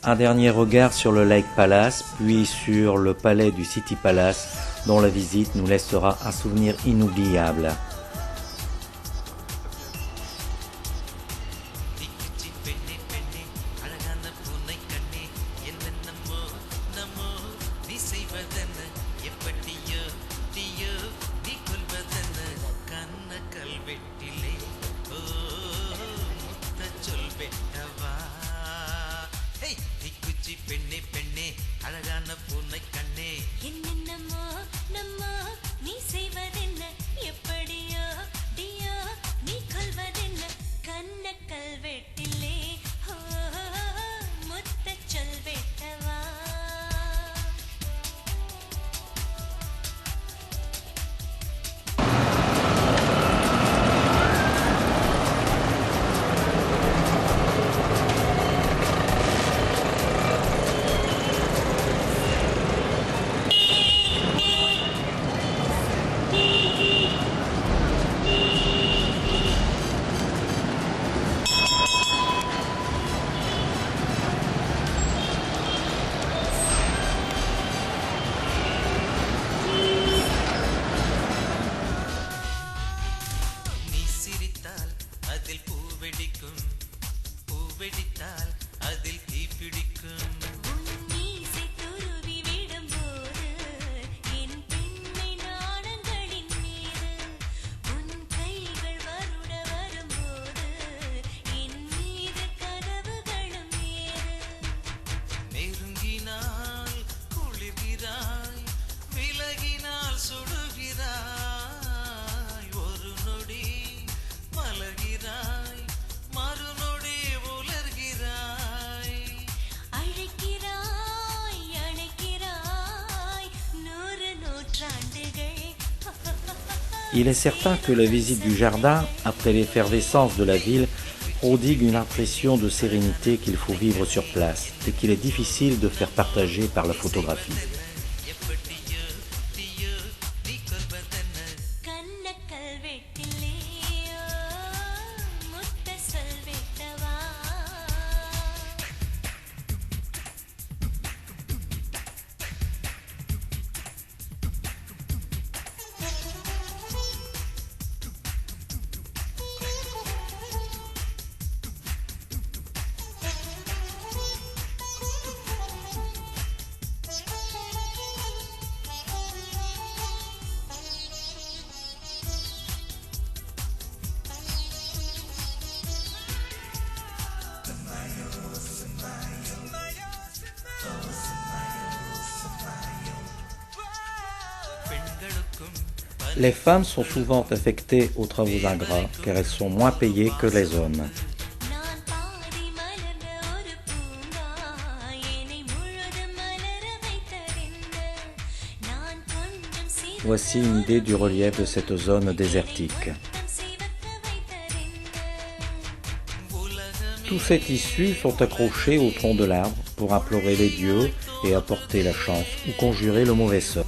Un dernier regard sur le Lake Palace, puis sur le palais du City Palace, dont la visite nous laissera un souvenir inoubliable. Il est certain que la visite du jardin, après l'effervescence de la ville, prodigue une impression de sérénité qu'il faut vivre sur place et qu'il est difficile de faire partager par la photographie. Les femmes sont souvent affectées aux travaux ingrats car elles sont moins payées que les hommes. Voici une idée du relief de cette zone désertique. Tous ces tissus sont accrochés au tronc de l'arbre pour implorer les dieux et apporter la chance ou conjurer le mauvais sort.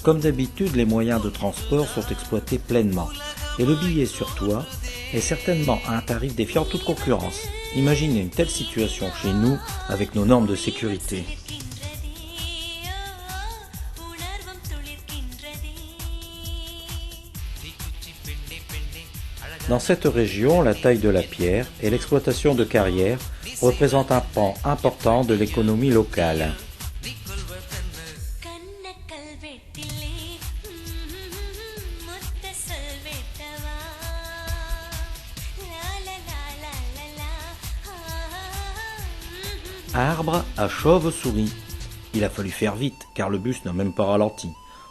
Comme d'habitude, les moyens de transport sont exploités pleinement. Et le billet sur toit est certainement à un tarif défiant toute concurrence. Imaginez une telle situation chez nous avec nos normes de sécurité. Dans cette région, la taille de la pierre et l'exploitation de carrières représentent un pan important de l'économie locale. Arbre à chauve-souris. Il a fallu faire vite, car le bus n'a même pas ralenti.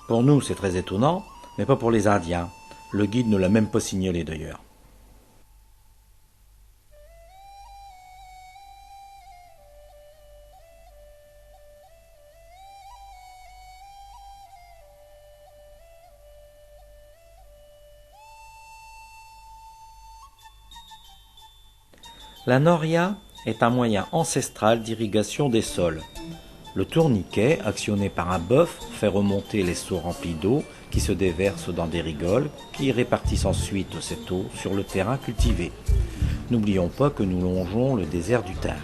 Pour nous, c'est très étonnant, mais pas pour les Indiens. Le guide ne l'a même pas signalé d'ailleurs. La noria est un moyen ancestral d'irrigation des sols. Le tourniquet, actionné par un bœuf, fait remonter les seaux remplis d'eau qui se déversent dans des rigoles qui répartissent ensuite cette eau sur le terrain cultivé. N'oublions pas que nous longeons le désert du Thar.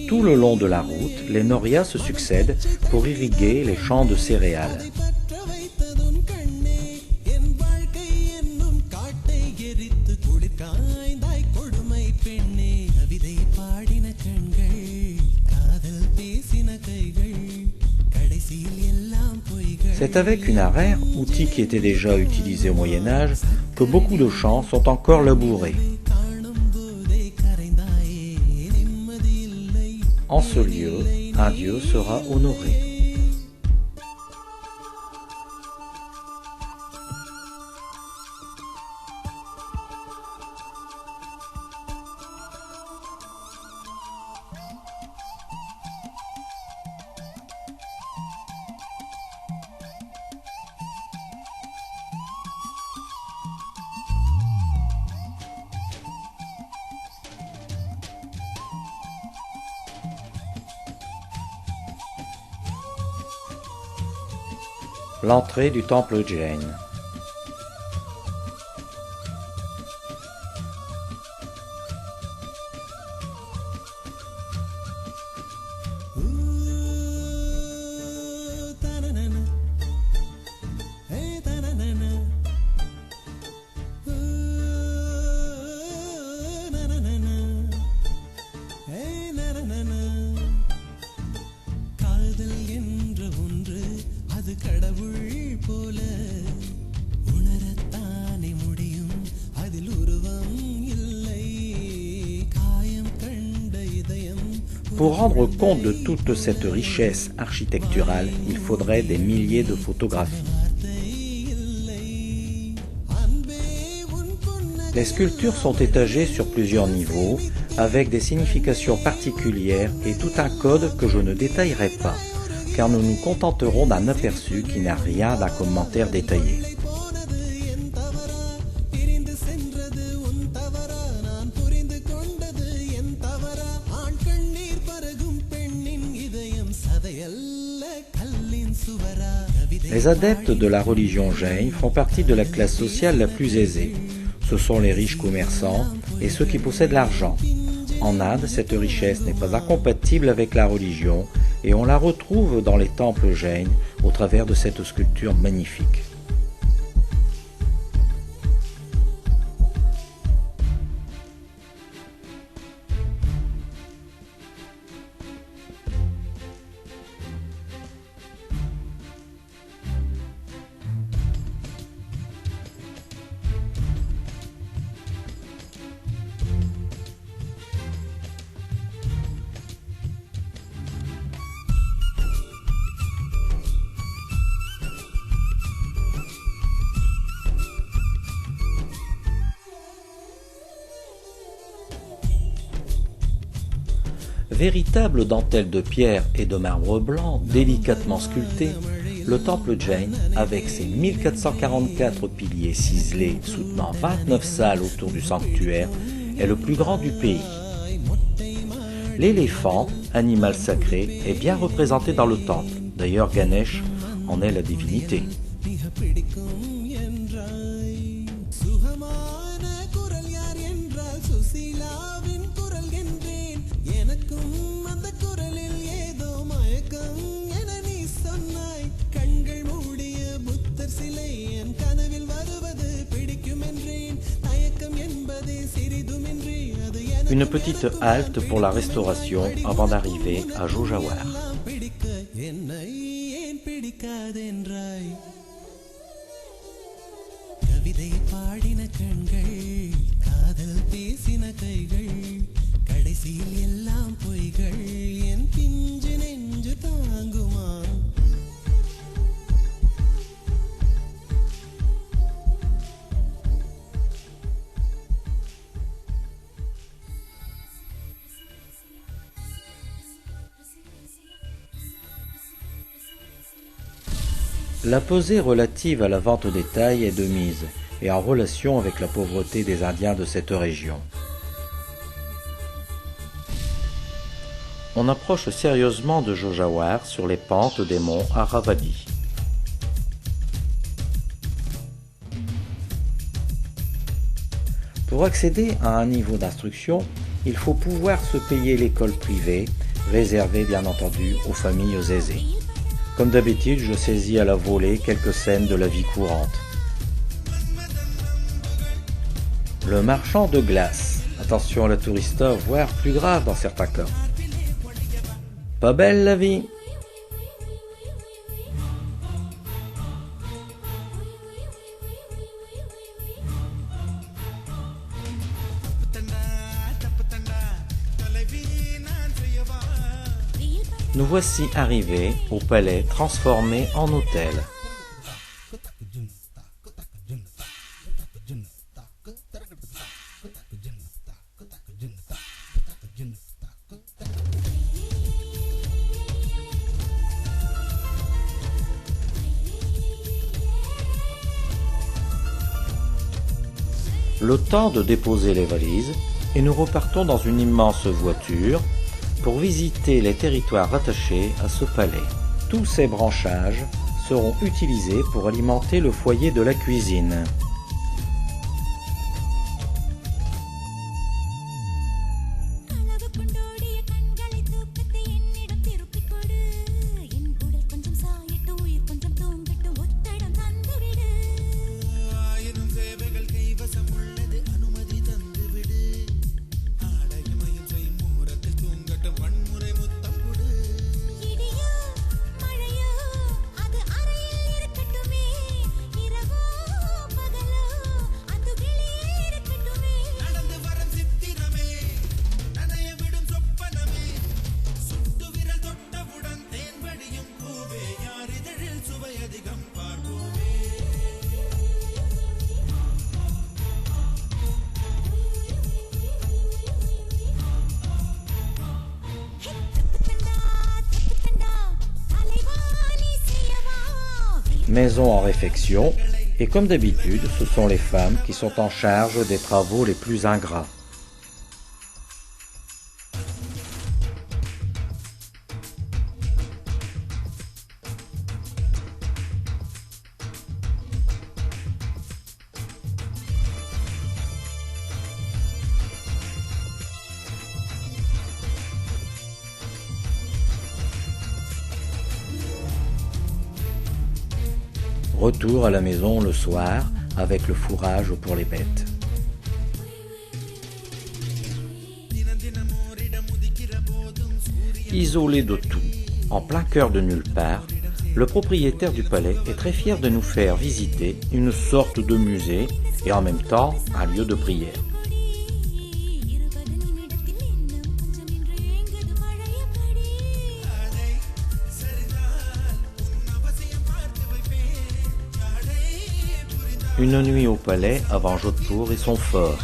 Tout le long de la route, les norias se succèdent pour irriguer les champs de céréales. C'est avec une arère, outil qui était déjà utilisé au Moyen-Âge, que beaucoup de champs sont encore labourés. En ce lieu, un dieu sera honoré. L'entrée du temple Jain. Pour rendre compte de toute cette richesse architecturale, il faudrait des milliers de photographies. Les sculptures sont étagées sur plusieurs niveaux, avec des significations particulières et tout un code que je ne détaillerai pas, car nous nous contenterons d'un aperçu qui n'a rien d'un commentaire détaillé. Les adeptes de la religion Jain font partie de la classe sociale la plus aisée. Ce sont les riches commerçants et ceux qui possèdent l'argent. En Inde, cette richesse n'est pas incompatible avec la religion et on la retrouve dans les temples Jain au travers de cette sculpture magnifique. Véritable dentelle de pierre et de marbre blanc délicatement sculpté, le temple Jain, avec ses 1444 piliers ciselés soutenant 29 salles autour du sanctuaire, est le plus grand du pays. L'éléphant, animal sacré, est bien représenté dans le temple. D'ailleurs, Ganesh en est la divinité. Une petite halte pour la restauration avant d'arriver à Jojawar. La pesée relative à la vente au détail est de mise et en relation avec la pauvreté des Indiens de cette région. on approche sérieusement de Jojawar sur les pentes des monts Aravalli. Pour accéder à un niveau d'instruction, il faut pouvoir se payer l'école privée, réservée bien entendu aux familles aisées. Comme d'habitude, je saisis à la volée quelques scènes de la vie courante. Le marchand de glace. Attention à la tourista, voire plus grave dans certains cas. Pas belle la vie. Nous voici arrivés au palais transformé en hôtel. Le temps de déposer les valises et nous repartons dans une immense voiture pour visiter les territoires rattachés à ce palais. Tous ces branchages seront utilisés pour alimenter le foyer de la cuisine. Maison en réfection, et comme d'habitude, ce sont les femmes qui sont en charge des travaux les plus ingrats. Retour à la maison le soir avec le fourrage pour les bêtes. Isolé de tout, en plein cœur de nulle part, le propriétaire du palais est très fier de nous faire visiter une sorte de musée et en même temps un lieu de prière. Une nuit au palais avant Jodhpur et son fort.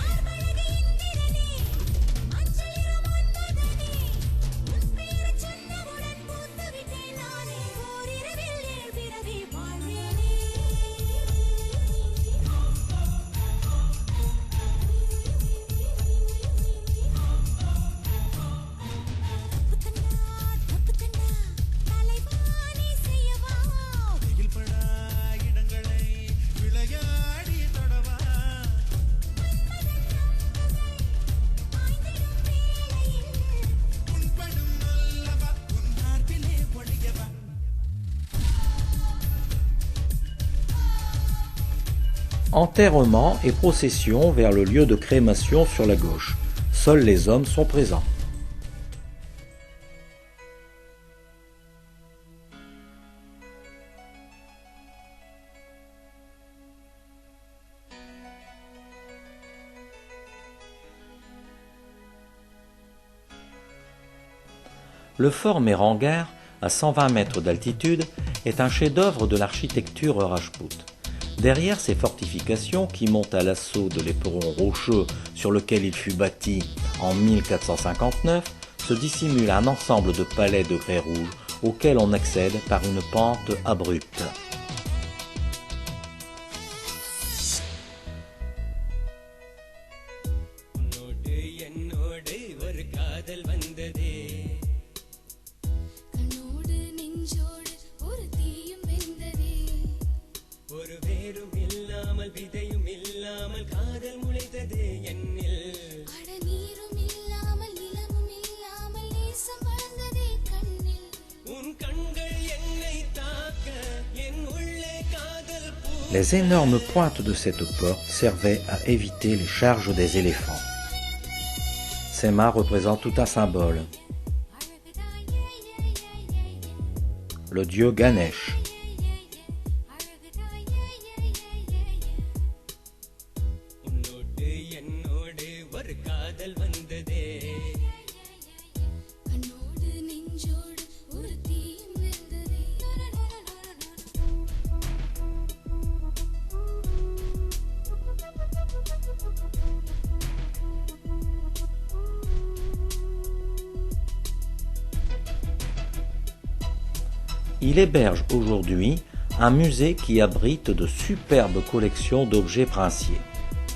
Enterrement et procession vers le lieu de crémation sur la gauche. Seuls les hommes sont présents. Le fort Mehrangarh, à 120 mètres d'altitude, est un chef-d'œuvre de l'architecture rajpoute. Derrière ces fortifications qui montent à l'assaut de l'éperon rocheux sur lequel il fut bâti en 1459, se dissimule un ensemble de palais de grès rouge auquel on accède par une pente abrupte. Les énormes pointes de cette porte servaient à éviter les charges des éléphants. Ces mâts représentent tout un symbole. Le dieu Ganesh. Il héberge aujourd'hui un musée qui abrite de superbes collections d'objets princiers.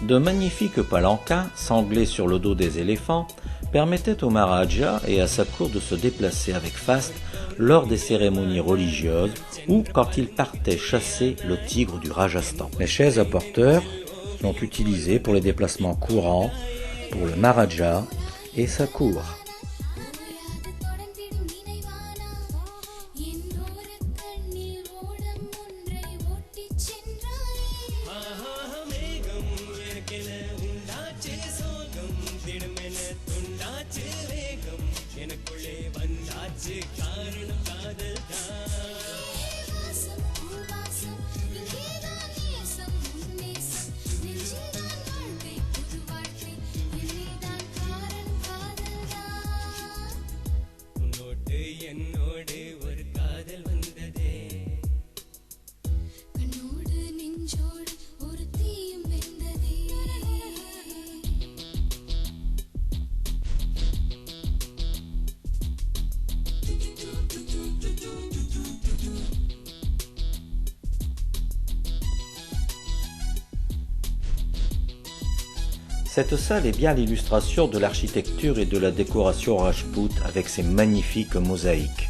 De magnifiques palanquins, sanglés sur le dos des éléphants, permettaient au Maharaja et à sa cour de se déplacer avec faste lors des cérémonies religieuses ou quand il partait chasser le tigre du Rajasthan. Les chaises à porteurs sont utilisées pour les déplacements courants pour le Maharaja et sa cour. Cette salle est bien l'illustration de l'architecture et de la décoration Rajput avec ses magnifiques mosaïques.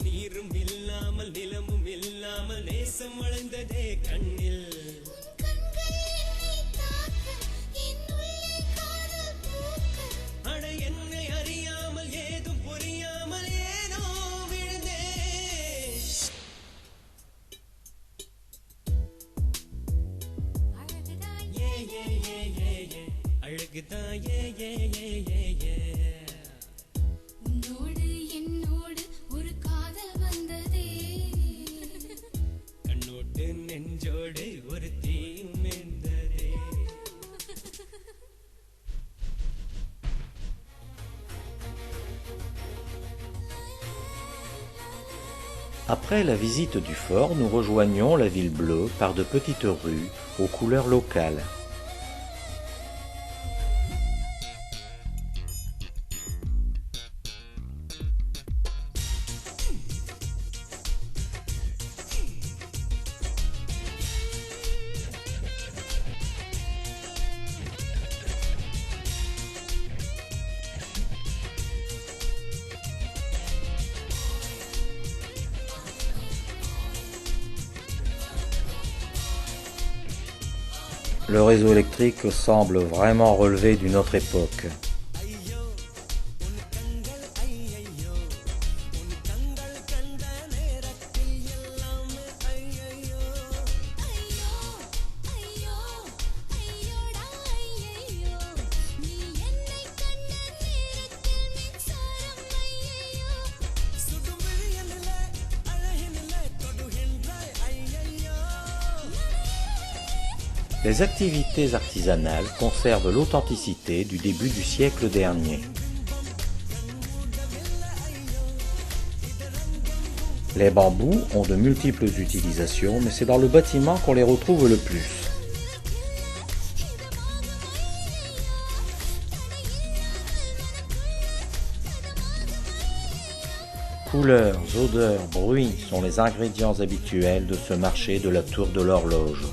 நீரும் இல்லாமல் நிலமும் இல்லாமல் நேசம் வளர்ந்ததே கண்ணில் அட என்னை அறியாமல் ஏதும் புரியாமல் ஏனோ விழுந்தே ஏ ஏ ஏ ஏ ஏ அழகுதான் ஏ ஏ ஏ ஏ ஏ உன்னோடு என்னோடு ஒரு காதல் வந்ததே கண்ணோடு நெஞ்சோடு ஒரு தீயும் வெந்ததே. Après la visite du fort, nous rejoignons la ville bleue par de petites rues aux couleurs locales. Le réseau électrique semble vraiment relever d'une autre époque. Les activités artisanales conservent l'authenticité du début du siècle dernier. Les bambous ont de multiples utilisations, mais c'est dans le bâtiment qu'on les retrouve le plus. Couleurs, odeurs, bruits sont les ingrédients habituels de ce marché de la Tour de l'Horloge.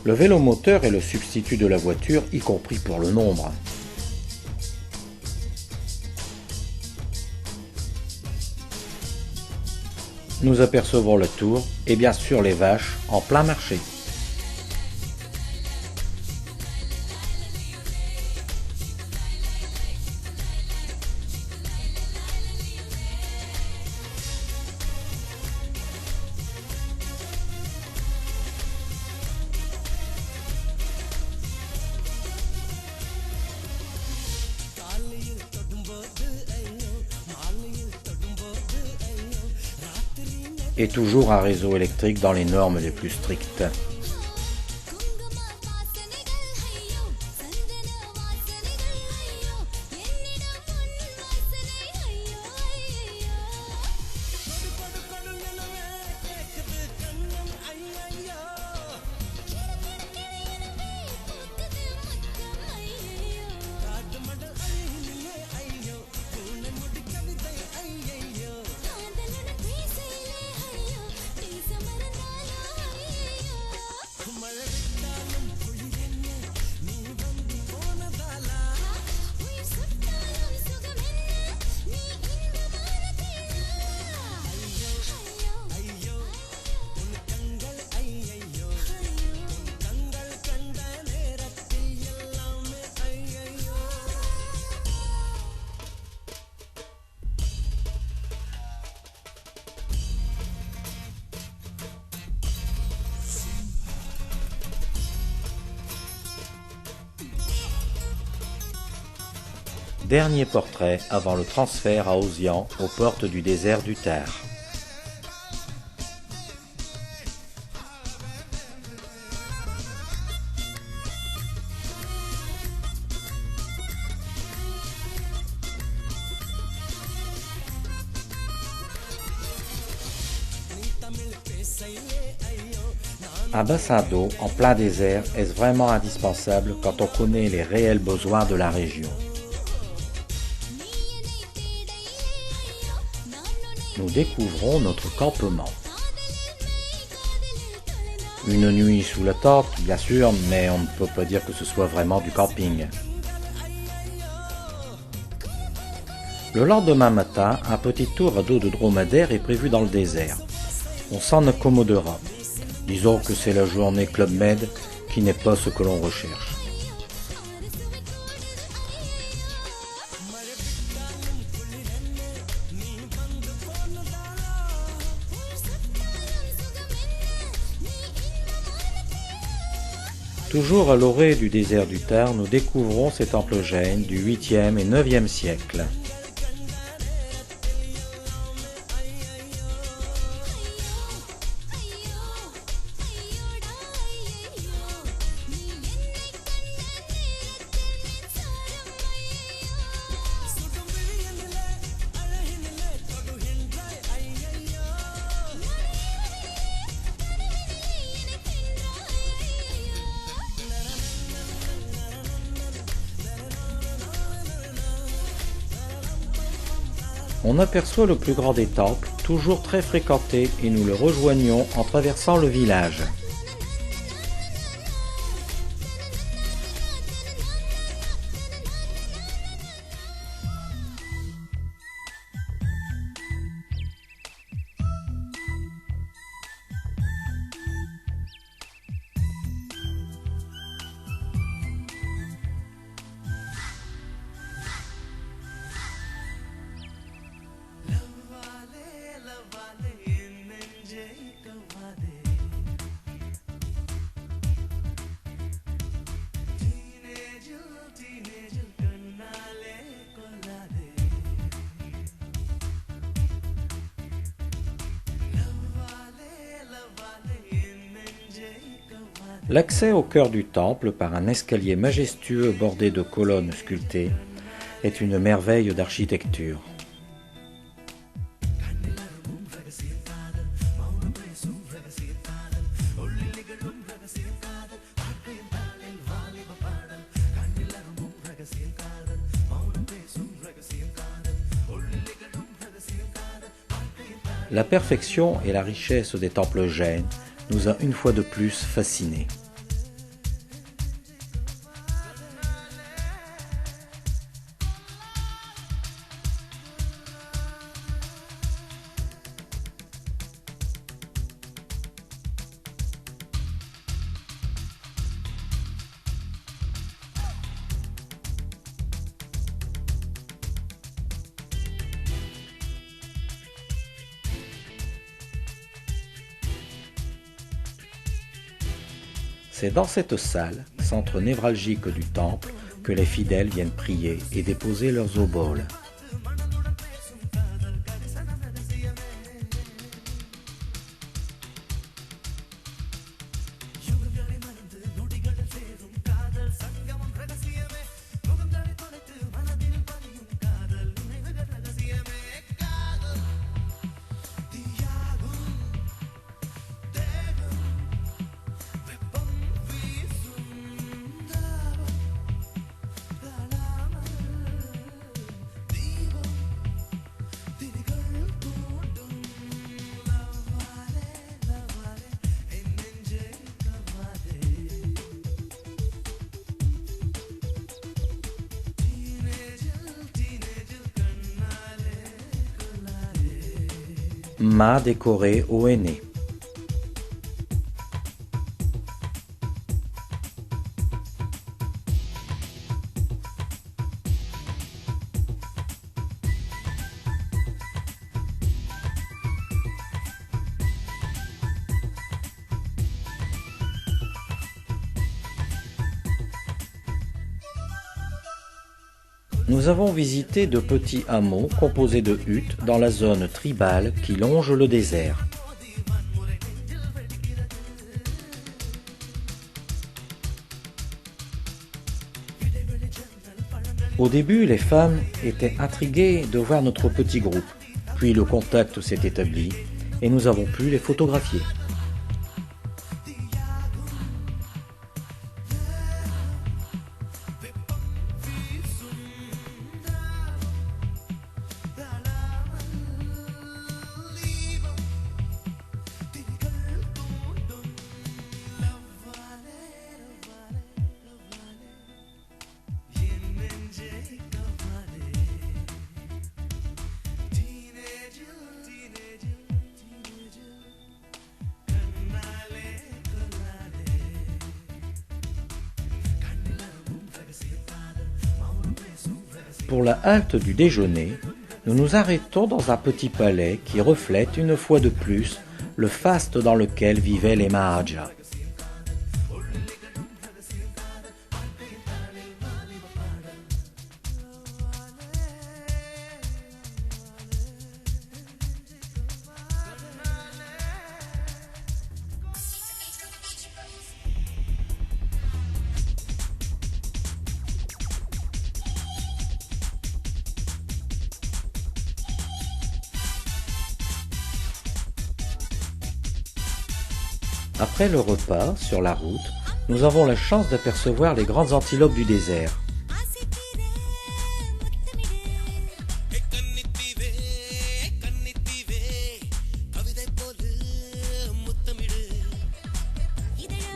Le vélomoteur est le substitut de la voiture, y compris pour le nombre. Nous apercevons la tour et bien sûr les vaches en plein marché. Et toujours un réseau électrique dans les normes les plus strictes. Dernier portrait avant le transfert à Ozian, aux portes du désert du Thar. Un bassin d'eau en plein désert est vraiment indispensable quand on connaît les réels besoins de la région. Nous découvrons notre campement. Une nuit sous la tente, bien sûr, mais on ne peut pas dire que ce soit vraiment du camping. Le lendemain matin, un petit tour à dos de dromadaire est prévu dans le désert. On s'en accommodera. Disons que c'est la journée Club Med qui n'est pas ce que l'on recherche. Toujours à l'orée du désert du Thar, nous découvrons ces temples jains du 8e et 9e siècle. On aperçoit le plus grand des temples, toujours très fréquenté, et nous le rejoignons en traversant le village. L'accès au cœur du temple par un escalier majestueux bordé de colonnes sculptées est une merveille d'architecture. La perfection et la richesse des temples jains nous a une fois de plus fascinés. C'est dans cette salle, centre névralgique du temple, que les fidèles viennent prier et déposer leurs oboles. Mât décoré au henné. Nous avons visité de petits hameaux composés de huttes dans la zone tribale qui longe le désert. Au début, les femmes étaient intriguées de voir notre petit groupe, puis le contact s'est établi et nous avons pu les photographier. Pour la halte du déjeuner, nous nous arrêtons dans un petit palais qui reflète une fois de plus le faste dans lequel vivaient les Maharajas. Après le repas, sur la route, nous avons la chance d'apercevoir les grandes antilopes du désert.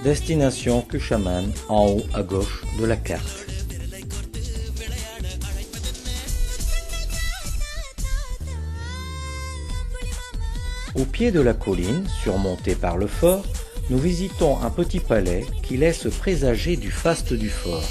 Destination Cuchaman, en haut à gauche de la carte. Au pied de la colline, surmontée par le fort, nous visitons un petit palais qui laisse présager du faste du fort.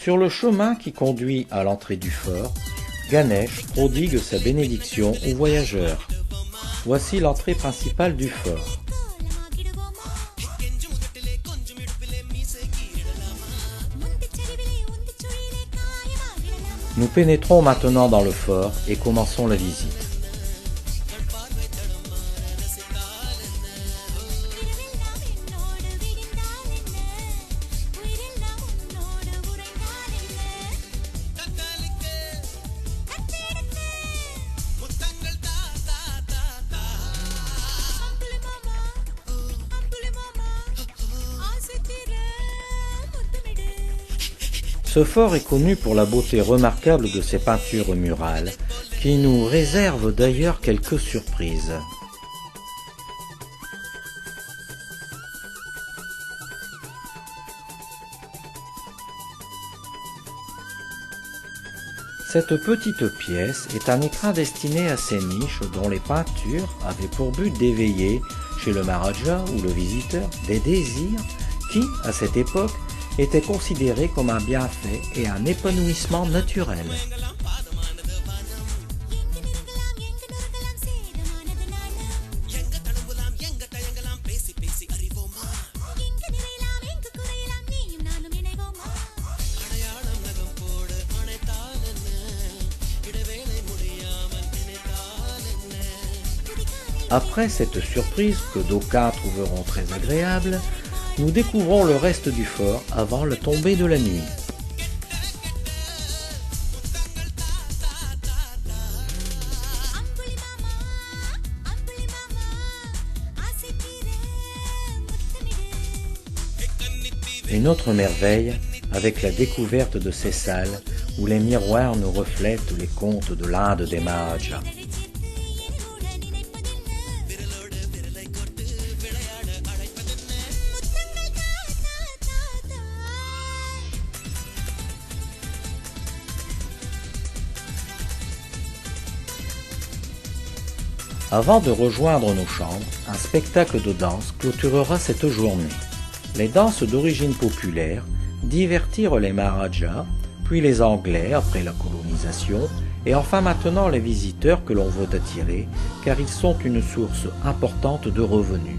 Sur le chemin qui conduit à l'entrée du fort, Ganesh prodigue sa bénédiction aux voyageurs. Voici l'entrée principale du fort. Nous pénétrons maintenant dans le fort et commençons la visite. Ce fort est connu pour la beauté remarquable de ses peintures murales, qui nous réservent d'ailleurs quelques surprises. Cette petite pièce est un écrin destiné à ces niches dont les peintures avaient pour but d'éveiller, chez le Maharaja ou le visiteur, des désirs qui, à cette époque, était considéré comme un bienfait et un épanouissement naturel. Après cette surprise que d'aucuns trouveront très agréable, nous découvrons le reste du fort avant la tombée de la nuit. Une autre merveille avec la découverte de ces salles où les miroirs nous reflètent les contes de l'Inde des Maharajas. Avant de rejoindre nos chambres, un spectacle de danse clôturera cette journée. Les danses d'origine populaire divertirent les Maharajas, puis les Anglais après la colonisation, et enfin maintenant les visiteurs que l'on veut attirer, car ils sont une source importante de revenus.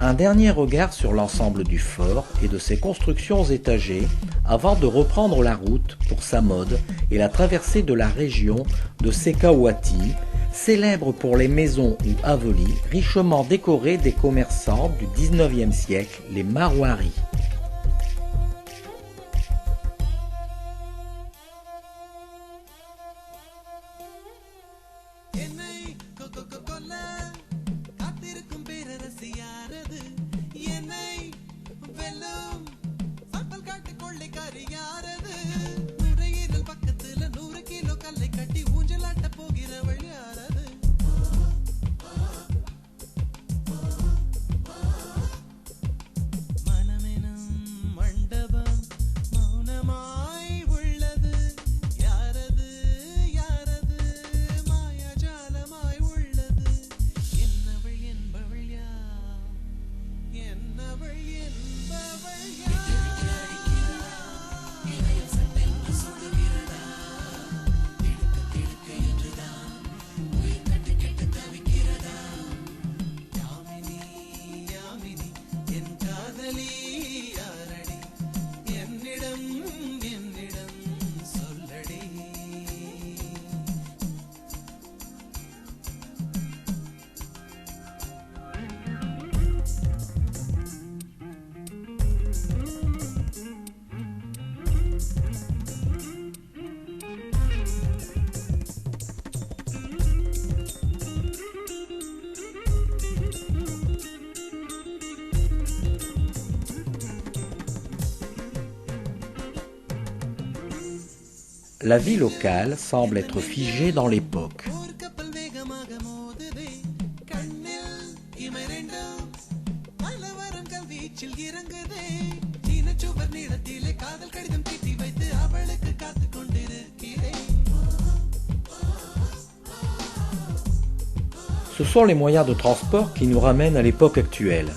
Un dernier regard sur l'ensemble du fort et de ses constructions étagées avant de reprendre la route pour sa mode et la traversée de la région de Shekhawati, célèbre pour les maisons ou avelis richement décorées des commerçants du 19e siècle, les Marwaris. La vie locale semble être figée dans l'époque. Ce sont les moyens de transport qui nous ramènent à l'époque actuelle.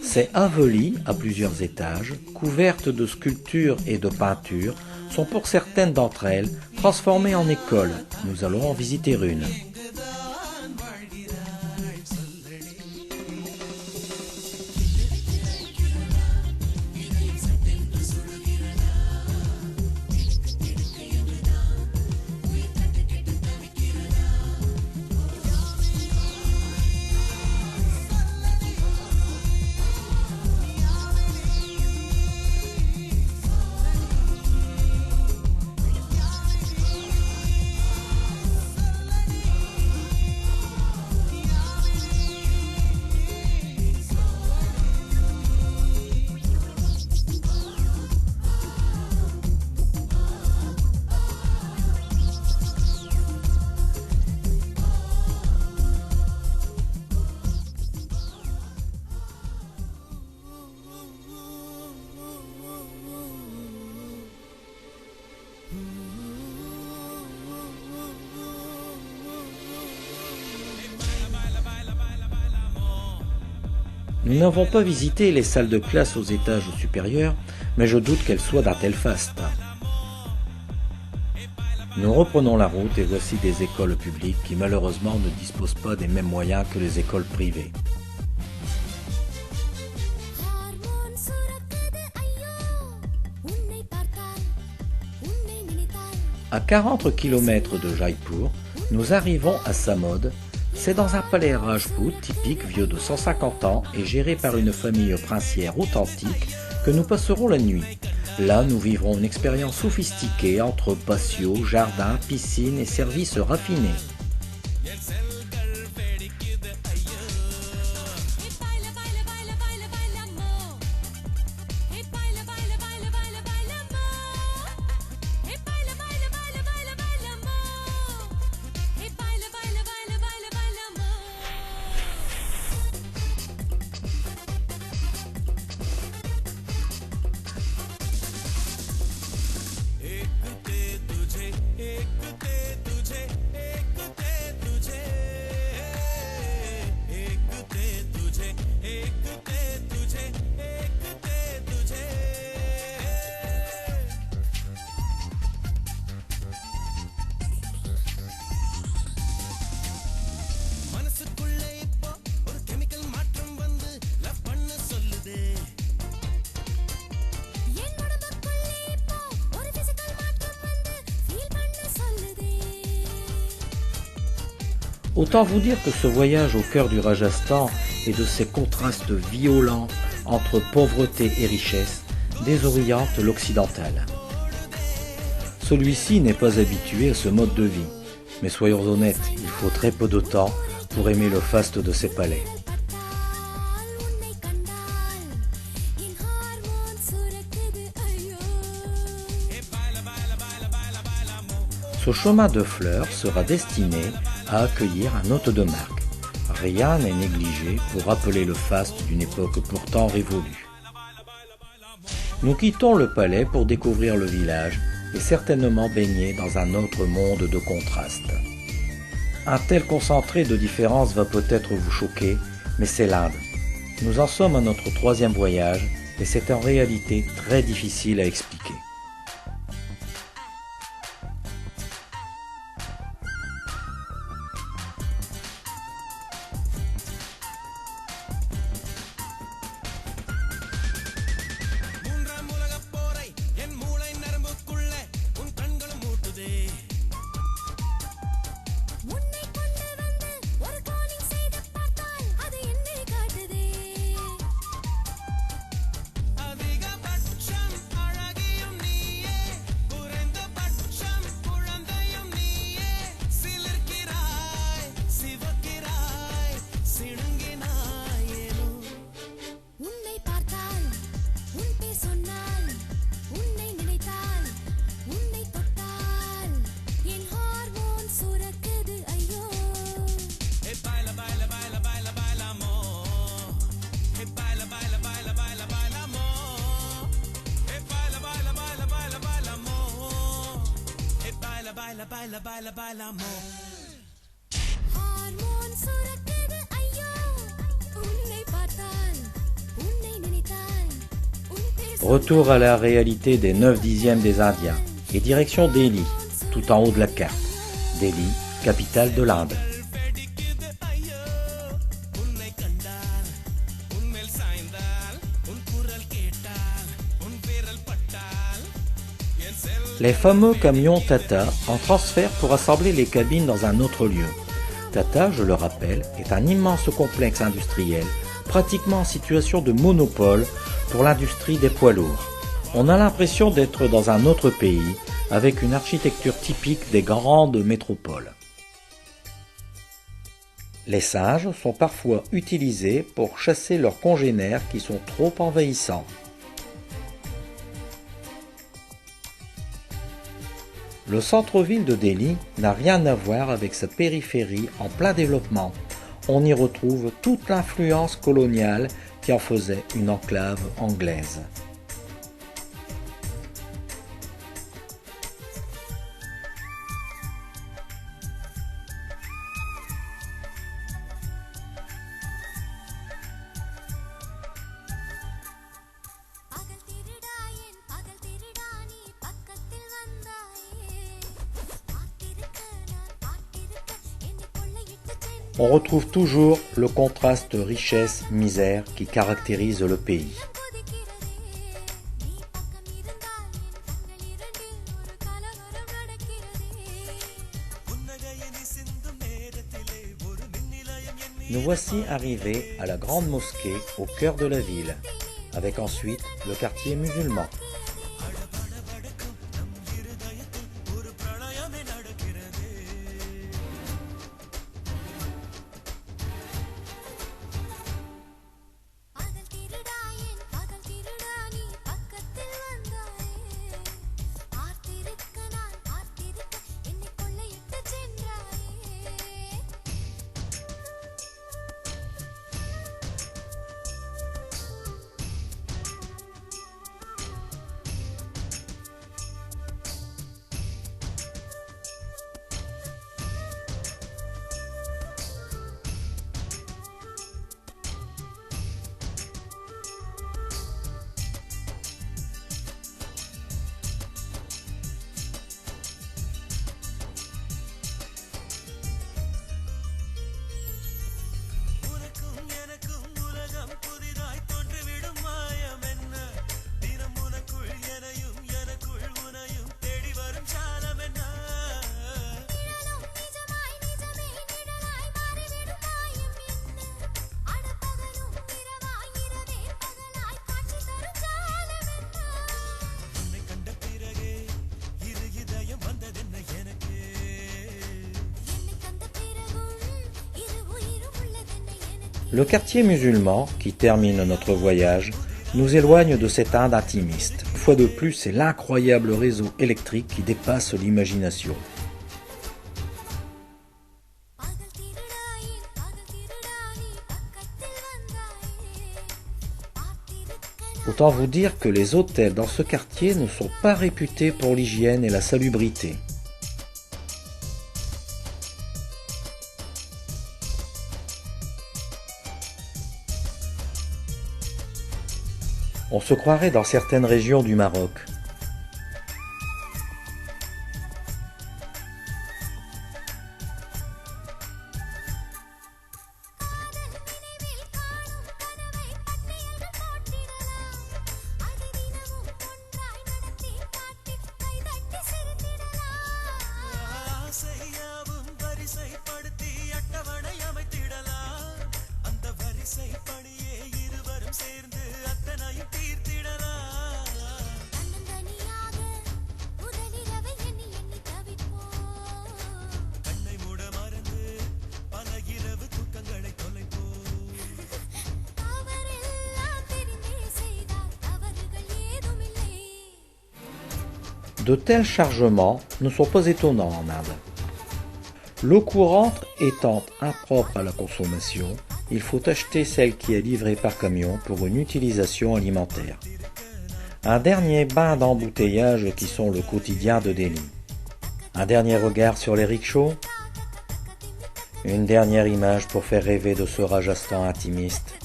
Ces havelis, à plusieurs étages, couvertes de sculptures et de peintures, sont pour certaines d'entre elles transformées en écoles. Nous allons en visiter une. Nous n'avons pas visité les salles de classe aux étages supérieurs, mais je doute qu'elles soient d'un tel faste. Nous reprenons la route et voici des écoles publiques qui malheureusement ne disposent pas des mêmes moyens que les écoles privées. À 40 km de Jaipur, nous arrivons à Samod. C'est dans un palais Rajput typique vieux de 150 ans et géré par une famille princière authentique que nous passerons la nuit. Là, nous vivrons une expérience sophistiquée entre patio, jardin, piscine et services raffinés. Autant vous dire que ce voyage au cœur du Rajasthan et de ces contrastes violents entre pauvreté et richesse désoriente l'occidental. Celui-ci n'est pas habitué à ce mode de vie, mais soyons honnêtes, il faut très peu de temps pour aimer le faste de ces palais. Ce chemin de fleurs sera destiné à accueillir un hôte de marque. Rien n'est négligé pour rappeler le faste d'une époque pourtant révolue. Nous quittons le palais pour découvrir le village et certainement baigner dans un autre monde de contrastes. Un tel concentré de différences va peut-être vous choquer, mais c'est l'Inde. Nous en sommes à notre 3e voyage et c'est en réalité très difficile à expliquer. baila, baila, baila, bailamos. Hormone சுரக்குது ஐயோ உன்னை பார்த்தால் உன்னை நினைத்தால் உன் பேச Retour à la réalité des 9/10 des Indiens et direction Delhi, tout en haut de la carte. Delhi, capitale de l'Inde. வெடிக்குது ஐயோ உன்னை கண்டால் உன்மேல் சாய்ந்தால் உன் குரல் கேட்டால் உன் விரல் பட்டால் என் செல் Les fameux camions Tata en transfèrent pour assembler les cabines dans un autre lieu. Tata, je le rappelle, est un immense complexe industriel, pratiquement en situation de monopole pour l'industrie des poids lourds. On a l'impression d'être dans un autre pays, avec une architecture typique des grandes métropoles. Les singes sont parfois utilisés pour chasser leurs congénères qui sont trop envahissants. Le centre-ville de Delhi n'a rien à voir avec sa périphérie en plein développement. On y retrouve toute l'influence coloniale qui en faisait une enclave anglaise. பகல் திருடாயேன் பகல் திருடானி பக்கத்தில் வந்தாயே பார்த்திருக்க நான் பார்த்திருக்க என்னை கொள்ளையிட்டு சென்று On retrouve toujours le contraste richesse-misère qui caractérise le pays. கொதிக்கிறதே நீ பக்கம் இருந்தால் என் கண்கள் இரண்டில் ஒரு கலவரம் நடக்கிறதே புன்னகையை நீ சிந்தும் நேரத்திலே ஒரு மின்னிலயம் என் Nous voici arrivés à la grande mosquée au cœur de la ville, avec ensuite le quartier musulman. ஒரு பிரளயமே நடக்கிறதே பகல் திருடாயேன் பகல் திருடானி பக்கத்தில் வந்தாயே பார்த்திருக்க நான் பார்த்திருக்க என்னை கொள்ளையிட்டு சென்றாயே உனக்கும் எனக்கும் உலகம் புதிதாய் தோன்றிவிடும் மாயம் என்ன தினம் உனக்குள் எனையும் எனக்குள் உனையும் தேடி வரும் சாலம் என்ன நிழலும் நிஜமாய் நிஜமே நிழலாய் மாறிவிடும் மாயம் என்ன அடப்பகலும் இரவாய் இரவே பகலாய் காட்சி தரும் ஜாலம் என்ன உன்னை கண்ட பிறகே இரு இதயம் வந்ததென்ன எனக்கு என்னை கண்ட பிறகும் இரு உயிரும் உள்ளதென்ன எனக்கு Le quartier musulman, qui termine notre voyage, nous éloigne de cette Inde intimiste. Une fois de plus, c'est l'incroyable réseau électrique qui dépasse l'imagination. பகல் திருடாயேன் பகல் திருடானி பக்கத்தில் வந்தாயே பார்த்திருக்க Autant vous dire que les hôtels dans ce quartier ne sont pas réputés pour l'hygiène et la salubrité. On se croirait dans certaines régions du Maroc. காதல் நினைவில் காணும் கனவை பட்டியலில் போட்டிடலாம் அதை தினமும் ஒன்றாய் நடத்தி காட்டி கைதட்டி சிரித்திடலாம் ஆசையாவும் வரிசைப்படுத்தி அட்டவணை அமைத்திடலாம் அந்த வரிசை பணியே இருவரும் சேர்ந்து அத்தனையும் தீர்த்திடலாம் தன்னந்தனியாக முதலிரவை எண்ணி எண்ணி தவிப்போம் கண்ணை மூட மறந்து பல இரவு தூக்கங்களை தொலைப்போம் தவறெல்லாம் தெரிந்தே செய்தால் தவறுகள் ஏதுமில்லை De tels chargements ne sont pas étonnants en Inde. L'eau courante étant impropre à la consommation, il faut acheter celle qui est livrée par camion pour une utilisation alimentaire. Un dernier bain d'embouteillage qui sont le quotidien de Delhi. Un dernier regard sur les rickshaws. Une dernière image pour faire rêver de ce Rajasthan intimiste.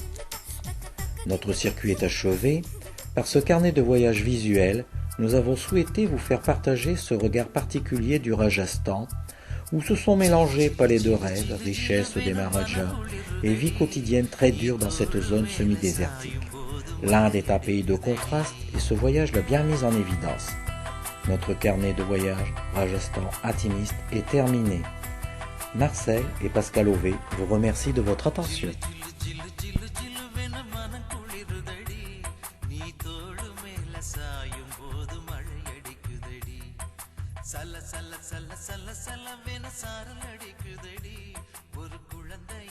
Notre circuit est achevé. Par ce carnet de voyage visuel, nous avons souhaité vous faire partager ce regard particulier du Rajasthan, où se sont mélangés palais de rêve, richesses des Maharajas et vie quotidienne très dure dans cette zone semi-désertique. L'Inde est un pays de contraste et ce voyage l'a bien mis en évidence. Notre carnet de voyage Rajasthan intimiste est terminé. Marcel et Pascal Auvé vous remercient de votre attention. జిల్లు జిల్లు జిల్లువెన మనం కుளிరుదడి நீ தோடு மேல சாயும் போது மழை அடிக்குதடி சல சல சல சல சலவென சாரல் அடிக்குதடி ஒரு குழந்தை